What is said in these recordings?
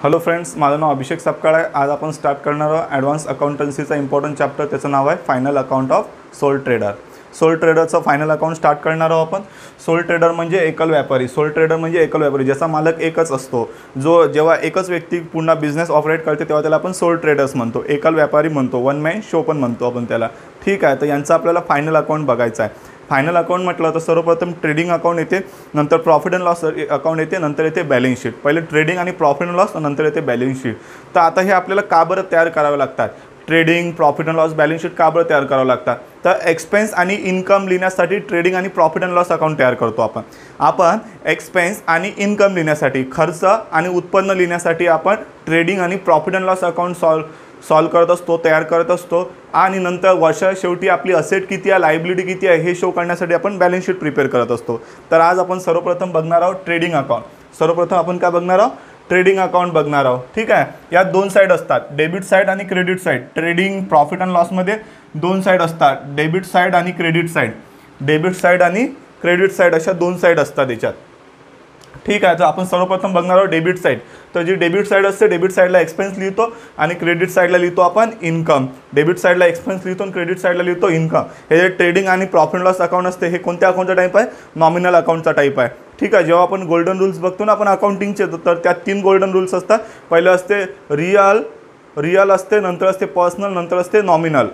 Hello friends, माझं नाव अभिषेक सपकाळ आहे। आज आपण स्टार्ट करणार आहोत ॲडव्हान्स अकाउंटन्सीचा इम्पॉर्टंट चॅप्टर, त्याचं नाव आहे final account of sole trader. Sole ट्रेडरचं फायनल अकाउंट स्टार्ट करणार आहोत आपण। सोल ट्रेडर म्हणजे एकल व्यापारी। सोल ट्रेडर म्हणजे एकल व्यापारी, ज्याचा मालक एकच असतो। जेव्हा एकच व्यक्ती पूर्ण बिझनेस ऑपरेट करते तेव्हा त्याला आपण सोल ट्रेडर्स म्हणतो, एकल व्यापारी म्हणतो, वन मॅन शो पण म्हणतो आपण त्याला। ठीक आहे, तर यांचा आपल्याला फायनल अकाउंट बघायचा आहे। फायनल अकाउंट म्हटलं तर सर्वप्रथम ट्रेडिंग अकाउंट येते, नंतर प्रॉफिट अँड लॉस अकाउंट येते, नंतर येते बॅलन्स शीट। पहिले ट्रेडिंग आणि प्रॉफिट अँड लॉस, नंतर येते बॅलन्स शीट। तर आता हे आपल्याला का बरं तयार करावे लागतात? Trading, profit and loss, balance sheet का बरं तयार करावं लागतात? तर एक्सपेन्स आणि इन्कम लिहिण्यासाठी ट्रेडिंग आणि प्रॉफिट अँड लॉस अकाउंट तयार करतो आपण एक्सपेन्स आणि इन्कम लिहिण्यासाठी, खर्च आणि उत्पन्न लिहिण्यासाठी आपण ट्रेडिंग आणि profit and loss account solve करत असतो, तयार करत असतो। आणि नंतर वर्षा शेवटी आपली असेट किती आहे, लायबिलिटी किती आहे हे शो करण्यासाठी आपण बॅलन्स शीट प्रिपेअर करत असतो। तर आज आपण सर्वप्रथम बघणार आहोत ट्रेडिंग अकाउंट। सर्वप्रथम आपण काय बघणार आहोत? ट्रेडिंग अकाउंट बघणार आहोत। ठीक आहे, यात दोन साईड असतात, डेबिट साईड आणि credit side. Trading profit and लॉसमध्ये दोन साईड असतात, डेबिट साईड आणि क्रेडिट साईड। डेबिट साईड आणि क्रेडिट साईड अशा दोन साईड असतात याच्यात। ठीक आहे, तर आपण सर्वप्रथम बघणार आहोत डेबिट साईड। तर जी डेबिट साईड असते, डेबिट साईडला एक्सपेन्स लिहितो आणि क्रेडिट साईडला लिहितो आपण इन्कम। डेबिट साईडला एक्सपेन्स लिहितो आणि क्रेडिट साईडला लिहितो इन्कम। हे जे ट्रेडिंग आणि प्रॉफिट लॉस अकाउंट असते हे कोणत्या अकाउंटचा टाईप आहे? नॉमिनल अकाउंटचा टाईप आहे। ठीक आहे, जेव्हा आपण गोल्डन रूल्स बघतो ना आपण अकाउंटिंगचे, तर त्यात तीन गोल्डन रूल्स असतात। पहिलं असते रिअल असते, नंतर असते पर्सनल, नंतर असते नॉमिनल।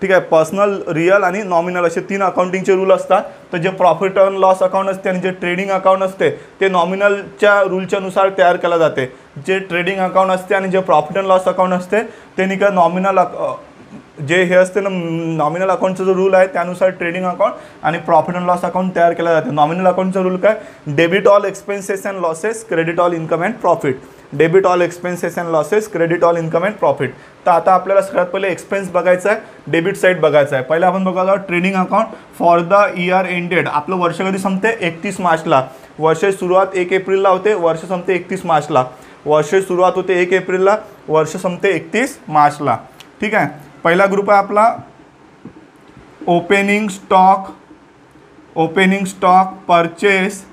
ठीक आहे, पर्सनल, रिअल आणि नॉमिनल असे तीन अकाउंटिंगचे रूल असतात। तर जे प्रॉफिट अँड लॉस अकाउंट असते आणि जे ट्रेडिंग अकाउंट असते ते नॉमिनलच्या रूलच्या नुसार तयार केला जाते। जे ट्रेडिंग अकाउंट असते आणि जे प्रॉफिट अँड लॉस अकाउंट असते ते नाही का नॉमिनल जे हे असते ना, नॉमिनल अकाउंटचा जो रूल आहे त्यानुसार ट्रेडिंग अकाउंट आणि प्रॉफिट अँड लॉस अकाउंट तयार केला जाते। नॉमिनल अकाउंटचा रूल काय? Debit all expenses and losses, credit all income and profit. Debit all expenses and losses, credit all income and profit. तर आता आपल्याला सगळ्यात पहिले एक्सपेन्स बघायचा आहे, डेबिट साईड बघायचा आहे। पहिले आपण बघायला trading account for the year ended. आपलं वर्ष कधी संपते? 31 मार्चला। वर्ष सुरुवात 1 एप्रिलला होते, वर्ष संपते 31 मार्चला। वर्ष सुरुवात होते 1 एप्रिलला, वर्ष संपते 31 मार्चला। ठीक आहे, पहिला ग्रुप आहे आपला opening stock purchase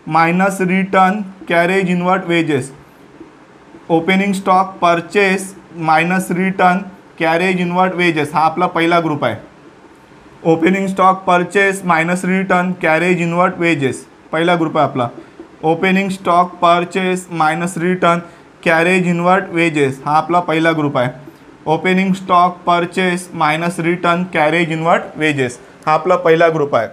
minus return carriage inward wages. Opening stock purchase minus return carriage inward wages हा आपला पहिला ग्रुप आहे। Opening stock purchase minus return carriage inward wages पहिला ग्रुप आहे आपला। Opening stock purchase minus return carriage inward wages हा आपला पहिला ग्रुप आहे। Opening stock purchase minus return carriage inward wages हा आपला पहिला ग्रुप आहे।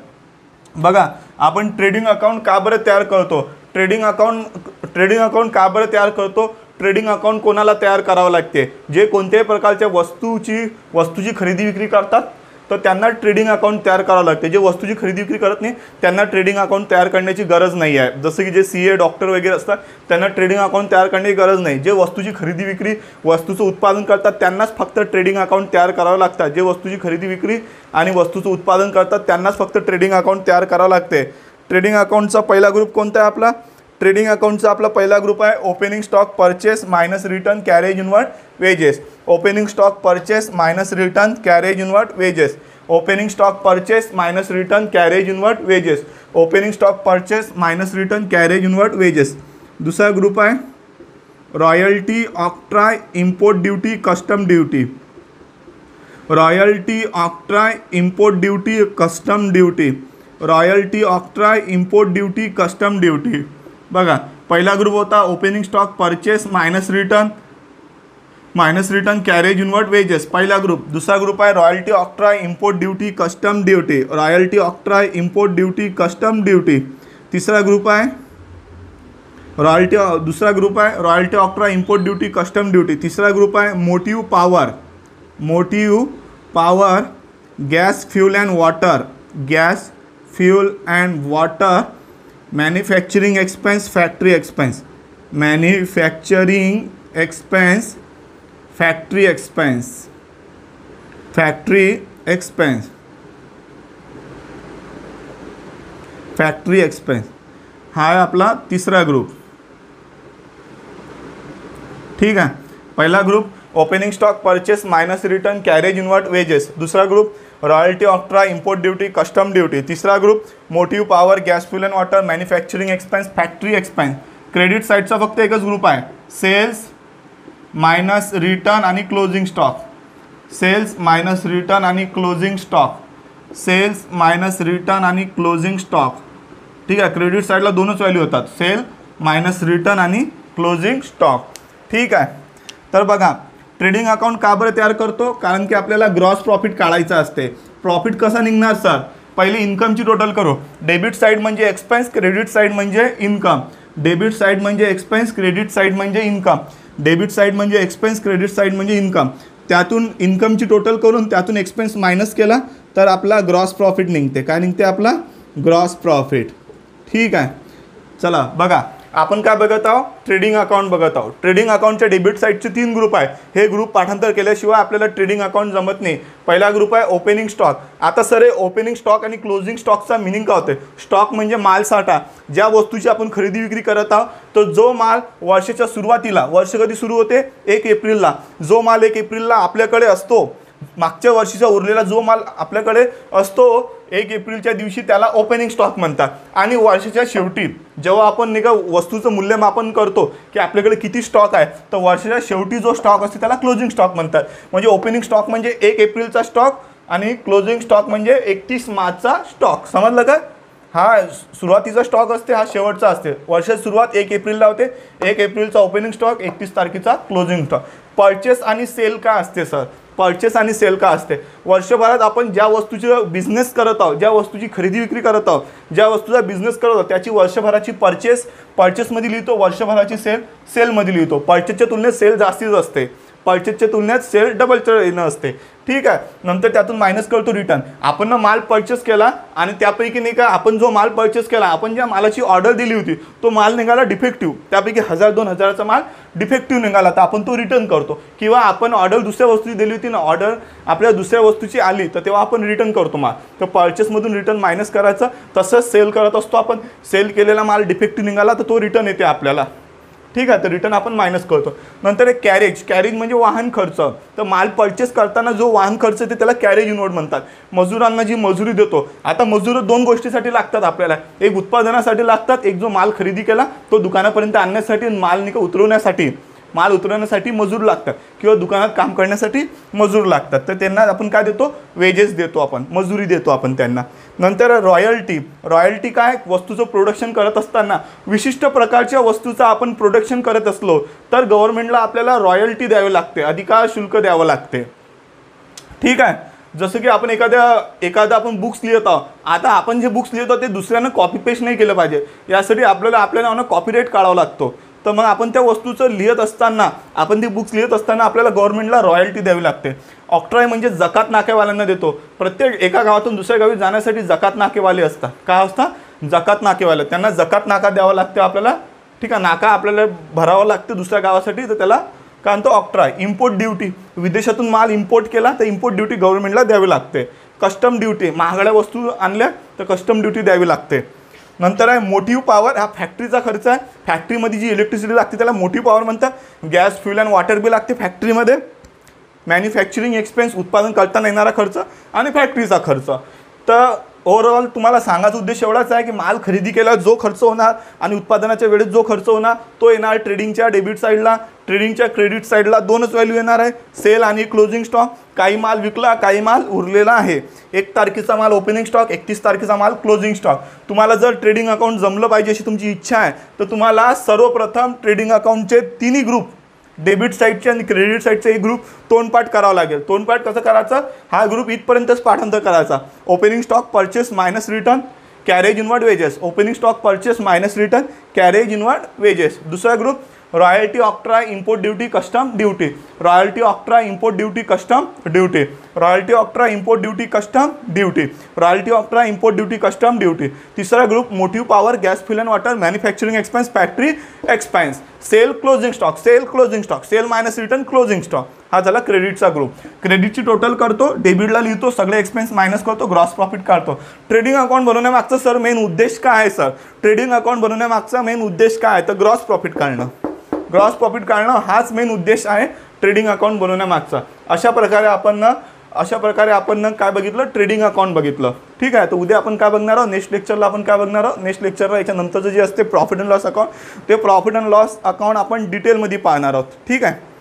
बघा, आपण ट्रेडिंग अकाउंट का बरं तयार करतो? ट्रेडिंग अकाउंट का बरं तयार करतो? ट्रेडिंग अकाउंट कोणाला तयार करावं लागते? जे कोणत्याही प्रकारच्या वस्तूची खरेदी विक्री करतात तर त्यांना ट्रेडिंग अकाउंट तयार करावं लागते। जे वस्तूची खरेदी विक्री करत नाही त्यांना ट्रेडिंग अकाउंट तयार करण्याची गरज नाही आहे। जसं की जे CA डॉक्टर वगैरे असतात त्यांना ट्रेडिंग अकाउंट तयार करण्याची गरज नाही। जे वस्तूची खरेदी विक्री, वस्तूचं उत्पादन करतात त्यांनाच फक्त ट्रेडिंग अकाउंट तयार करावं लागतात। जे वस्तूची खरेदी विक्री आणि वस्तूचं उत्पादन करतात त्यांनाच फक्त ट्रेडिंग अकाउंट तयार करावं लागते। ट्रेडिंग अकाउंटचा पहिला ग्रुप कोणता आहे आपला? ट्रेडिंग अकाउंटचा आपला पहिला ग्रुप आहे opening stock purchase minus return carriage inward wages. Opening stock purchase minus return carriage inward wages. Opening stock purchase minus return carriage inward wages. Opening stock purchase minus return carriage inward wages. दुसरा group आहे royalty, octroi, import duty, custom duty. Royalty, octroi, import duty, custom duty. Royalty, octroi, import duty, custom duty. बघा, पहिला group होता opening stock purchase minus return carriage inward wages पहिला group. दुसरा group आहे royalty, octroi, import duty, custom duty. Royalty, octroi, import duty, custom duty. दुसरा group आहे royalty, octroi, import duty, custom duty. तिसरा group आहे motive power, gas, fuel and water, manufacturing expense, factory expense. हा आहे आपला तिसरा group. ठीक आहे, पहिला group opening stock purchase minus return carriage inward wages. दूसरा group royalty, octroi, import duty, custom duty. तीसरा group motive power, gas, fuel and water, manufacturing expense, factory expense. Credit साईडचा फक्त एकच ग्रुप आहे सेल्स मायनस रिटर्न आणि closing stock, sales minus return आणि closing stock, sales minus return आणि closing stock. ठीक आहे, क्रेडिट साईडला दोनच व्हॅल्यू होतात, सेल मायनस रिटर्न आणि क्लोजिंग स्टॉक. ठीक आहे, तर बघा ट्रेडिंग अकाउंट का बरं तयार करतो, कारण की आपल्याला ग्रॉस प्रॉफिट काढायचं असते. प्रॉफिट कसा निघणार सर, पहिले इन्कमची टोटल करू. डेबिट साईड म्हणजे एक्सपेन्स, क्रेडिट साईड म्हणजे इन्कम. डेबिट साईड म्हणजे एक्सपेन्स, क्रेडिट साईड म्हणजे इन्कम. डेबिट साईड म्हणजे एक्सपेन्स, क्रेडिट साईड म्हणजे इन्कम. त्यातून इन्कमची टोटल करून त्यातून एक्सपेन्स मायनस केला तर आपला ग्रॉस प्रॉफिट निघते. काय निघते आपला, ग्रॉस प्रॉफिट. ठीक आहे, चला बघा आपण काय बघत आहोत, ट्रेडिंग अकाउंट बघत आहोत. ट्रेडिंग अकाउंटच्या डेबिट साईडचे 3 ग्रुप आहे. हे ग्रुप पाठांतर केल्याशिवाय आपल्याला ट्रेडिंग अकाउंट जमत नाही. पहिला ग्रुप आहे ओपनिंग स्टॉक. आता सर हे ओपनिंग स्टॉक आणि क्लोजिंग स्टॉकचा मिनिंग काय होते. स्टॉक म्हणजे माल साठा, ज्या वस्तूची आपण खरेदी विक्री करत आहोत. तो जो माल वर्षाच्या सुरुवातीला, वर्ष कधी सुरू होते 1 एप्रिलला, जो माल 1 एप्रिलला आपल्याकडे असतो, मागच्या वर्षीचा उरलेला जो माल आपल्याकडे असतो 1 एप्रिलच्या दिवशी, त्याला ओपनिंग स्टॉक म्हणतात. आणि वर्षाच्या शेवटी जेव्हा आपण नाही का वस्तूचं मूल्यमापन करतो की आपल्याकडे किती स्टॉक आहे, तर वर्षाच्या शेवटी जो स्टॉक असतो त्याला क्लोजिंग स्टॉक म्हणतात. म्हणजे ओपनिंग स्टॉक म्हणजे 1 एप्रिलचा स्टॉक आणि क्लोजिंग स्टॉक म्हणजे 31 मार्चचा स्टॉक. समजलं का. हा सुरुवातीचा स्टॉक असते, हा शेवटचा असते. वर्षाची सुरुवात 1 एप्रिलला होते, 1 एप्रिलचा ओपनिंग स्टॉक, 31 तारखेचा क्लोजिंग स्टॉक. परचेस आणि सेल का असते सर, परचेस आणि सेल का असते. वर्षभरात आपण ज्या वस्तूची बिझनेस करत आहोत, ज्या वस्तूची खरेदी विक्री करत आहोत, ज्या वस्तूचा बिझनेस करत आहोत, त्याची वर्षभराची परचेसमध्ये लिहितो, वर्षभराची सेलमध्ये लिहितो. परचेसच्या तुलनेत सेल जास्तीच असते, परचेसच्या तुलनेत सेल डबलचं येणं असते. ठीक आहे, नंतर त्यातून मायनस करतो रिटर्न. आपण माल परचेस केला आणि त्यापैकी नाही का आपण जो माल परचेस केला, आपण ज्या मालाची ऑर्डर दिली होती तो माल निघाला डिफेक्टिव्ह, त्यापैकी 1000-2000चा माल डिफेक्टिव्ह निघाला, तर आपण तो रिटर्न करतो. किंवा आपण ऑर्डर दुसऱ्या वस्तूची दिली होती ना, ऑर्डर आपल्या दुसऱ्या वस्तूची आली तर तेव्हा आपण रिटर्न करतो माल. तर परचेसमधून रिटर्न मायनस करायचं. तसंच सेल करत असतो आपण, सेल केलेला माल डिफेक्टिव्ह निघाला तर तो रिटर्न येते आपल्याला. ठीक आहे, तर रिटर्न आपण मायनस करतो. नंतर एक कॅरेज म्हणजे वाहन खर्च. तर माल परचेस करताना जो वाहन खर्च येते त्याला कॅरेज इनवर्ड म्हणतात. मजुरांना जी मजुरी देतो, आता मजूर 2 गोष्टीसाठी लागतात आपल्याला. एक उत्पादनासाठी लागतात, एक जो माल खरेदी केला तो दुकानापर्यंत आणण्यासाठी, माल नाही का उतरवण्यासाठी मजूर लागतात, किंवा दुकानात काम करण्यासाठी मजूर लागतात. तर त्यांना आपण काय देतो, वेजेस देतो, आपण मजुरी देतो आपण त्यांना. नंतर रॉयल्टी काय, वस्तूचं प्रोडक्शन करत असताना विशिष्ट प्रकारच्या वस्तूचं आपण प्रोडक्शन करत असलो तर गव्हर्नमेंटला आपल्याला रॉयल्टी द्यावी लागते, अधिकार शुल्क द्यावं लागते. ठीक आहे, जसं की आपण एखादा आपण बुक्स लिहित आहोत. आता आपण जे बुक्स लिहितो ते दुसऱ्यानं कॉपी पेस्ट नाही केलं पाहिजे, यासाठी आपल्याला कॉपीराईट काढावा लागतो. तर मग आपण त्या वस्तूचं लिहित असताना, आपण ती बुक्स लिहित असताना आपल्याला गव्हर्नमेंटला रॉयल्टी द्यावी लागते. ऑक्ट्रॉय म्हणजे जकात नाकेवाल्यांना देतो. प्रत्येक एका गावातून दुसऱ्या गावी जाण्यासाठी जकात नाकेवाले असतात. काय असतात, जकात नाकेवाले, त्यांना जकात नाका द्यावा लागते आपल्याला. ठीक आहे, नाका आपल्याला भरावं लागते दुसऱ्या गावासाठी, तर त्याला काय म्हणतो, ऑक्ट्रॉय. इम्पोर्ट ड्युटी, विदेशातून माल इम्पोर्ट केला तर इम्पोर्ट ड्युटी गव्हर्नमेंटला द्यावी लागते. कस्टम ड्युटी, महागड्या वस्तू आणल्या तर कस्टम ड्युटी द्यावी लागते. नंतर आहे मोटिव्ह पॉवर, हा फॅक्टरीचा खर्च आहे. फॅक्टरीमध्ये जी इलेक्ट्रिसिटी लागते त्याला मोटिव्ह पॉवर म्हणतात. Gas, fuel and water bill लागते फॅक्टरीमध्ये. मॅन्युफॅक्चरिंग एक्सपेन्स, उत्पादन करताना येणारा खर्च आणि फॅक्टरीचा खर्च. तर ओव्हरऑल तुम्हाला सांगायचा उद्देश एवढाच आहे की माल खरेदी केला जो खर्च होणार आणि उत्पादनाच्या वेळेस जो खर्च होणार तो येणार ट्रेडिंगच्या डेबिट साईडला. ट्रेडिंगच्या क्रेडिट साईडला 2च व्हॅल्यू येणार आहे, सेल आणि क्लोजिंग स्टॉक. काही माल विकला, काही माल उरलेला आहे. 1 तारखेचा माल ओपनिंग स्टॉक, 31 तारखेचा माल क्लोजिंग स्टॉक. तुम्हाला जर ट्रेडिंग अकाउंट जमलं पाहिजे अशी तुमची इच्छा आहे तर तुम्हाला सर्वप्रथम ट्रेडिंग अकाउंटचे 3ही ग्रुप, डेबिट साईडचे आणि क्रेडिट साईडचे एक ग्रुप तोंडपाठ करावं लागेल. तोंडपाठ कसं करायचं, हा ग्रुप इथपर्यंतच पाठांतर करायचा. Opening stock purchase minus return, carriage inward wages. Opening stock purchase minus return, carriage inward wages. दुसरा group royalty, octroi, import duty, custom duty. Royalty, octroi, import duty, custom duty. Royalty, octroi, import duty, custom duty. Royalty, octroi, import duty, custom duty. तिसरा group motive power, gas, fuel and water, manufacturing expense, factory expense. Sale, closing stock, sale minus return, closing stock. हा झाला क्रेडिटचा group. क्रेडिटची total करतो, डेबिटला लिहितो, सगळे expense minus करतो, ग्रॉस प्रॉफिट काढतो. ट्रेडिंग अकाउंट बनवण्यामागचा सर मेन उद्देश काय आहे सर? ट्रेडिंग अकाउंट बनवण्यामागचा मेन उद्देश काय आहे तर ग्रॉस प्रॉफिट काढणं. ग्रॉस प्रॉफिट काढणं हाच मेन उद्देश आहे ट्रेडिंग अकाउंट बनवण्यामागचा. अशा प्रकारे आपण अशा प्रकारे आपण ना काय बघितलं, ट्रेडिंग अकाउंट बघितलं. ठीक आहे. तर उद्या आपण काय बघणार आहोत, नेक्स्ट लेक्चरला आपण काय बघणार आहोत, नेक्स्ट लेक्चरला याच्यानंतरचं जे असते प्रॉफिट अँड लॉस अकाउंट, ते प्रॉफिट अँड लॉस अकाउंट आपण डिटेलमध्ये पाहणार आहोत. ठीक आहे.